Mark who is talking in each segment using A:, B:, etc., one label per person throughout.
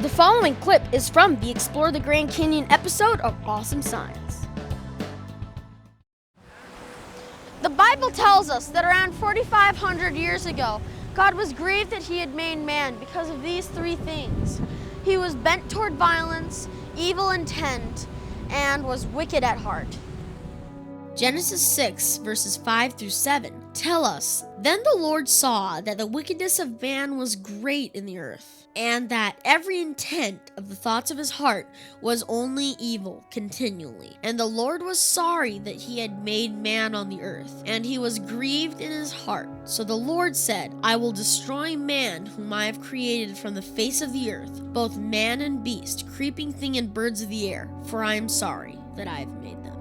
A: The following clip is from the Explore the Grand Canyon episode of Awesome Science. The Bible tells us that around 4,500 years ago, God was grieved that he had made man because of these three things. He was bent toward violence, evil intent, and was wicked at heart. Genesis 6, verses 5 through 7 tell us, "Then the Lord saw that the wickedness of man was great in the earth, and that every intent of the thoughts of his heart was only evil continually. And the Lord was sorry that he had made man on the earth, and he was grieved in his heart. So the Lord said, I will destroy man whom I have created from the face of the earth, both man and beast, creeping thing and birds of the air, for I am sorry that I have made them."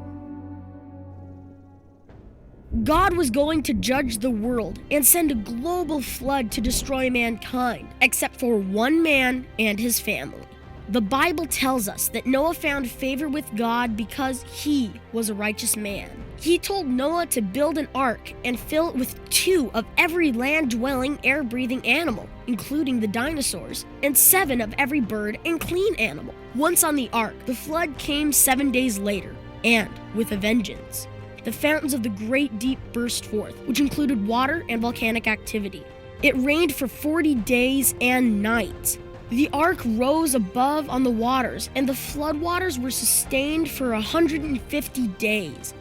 A: God was going to judge the world and send a global flood to destroy mankind, except for one man and his family. The Bible tells us that Noah found favor with God because he was a righteous man. He told Noah to build an ark and fill it with 2 of every land-dwelling, air-breathing animal, including the dinosaurs, and 7 of every bird and clean animal. Once on the ark, the flood came 7 days later, and with a vengeance. The fountains of the great deep burst forth, which included water and volcanic activity. It rained for 40 days and nights. The ark rose above on the waters, and the floodwaters were sustained for 150 days.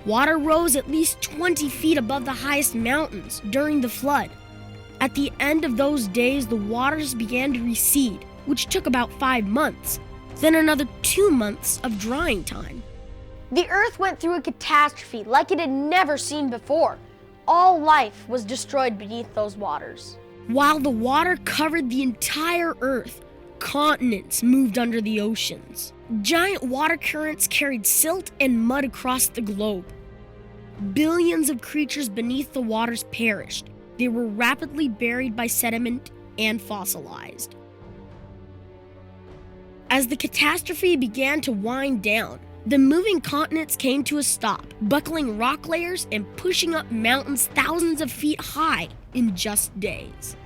A: Water rose at least 20 feet above the highest mountains during the flood. At the end of those days, the waters began to recede, which took about 5 months, then another 2 months of drying time. The earth went through a catastrophe like it had never seen before. All life was destroyed beneath those waters. While the water covered the entire earth, continents moved under the oceans. Giant water currents carried silt and mud across the globe. Billions of creatures beneath the waters perished. They were rapidly buried by sediment and fossilized. As the catastrophe began to wind down, the moving continents came to a stop, buckling rock layers and pushing up mountains thousands of feet high in just days.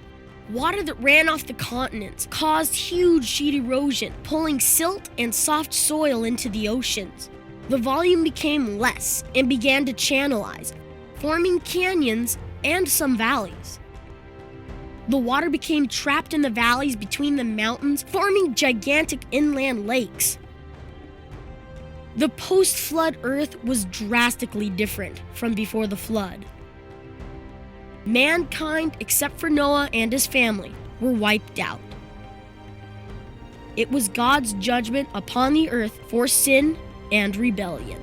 A: Water that ran off the continents caused huge sheet erosion, pulling silt and soft soil into the oceans. The volume became less and began to channelize, forming canyons and some valleys. The water became trapped in the valleys between the mountains, forming gigantic inland lakes. The post-flood Earth was drastically different from before the flood. Mankind, except for Noah and his family, were wiped out. It was God's judgment upon the earth for sin and rebellion.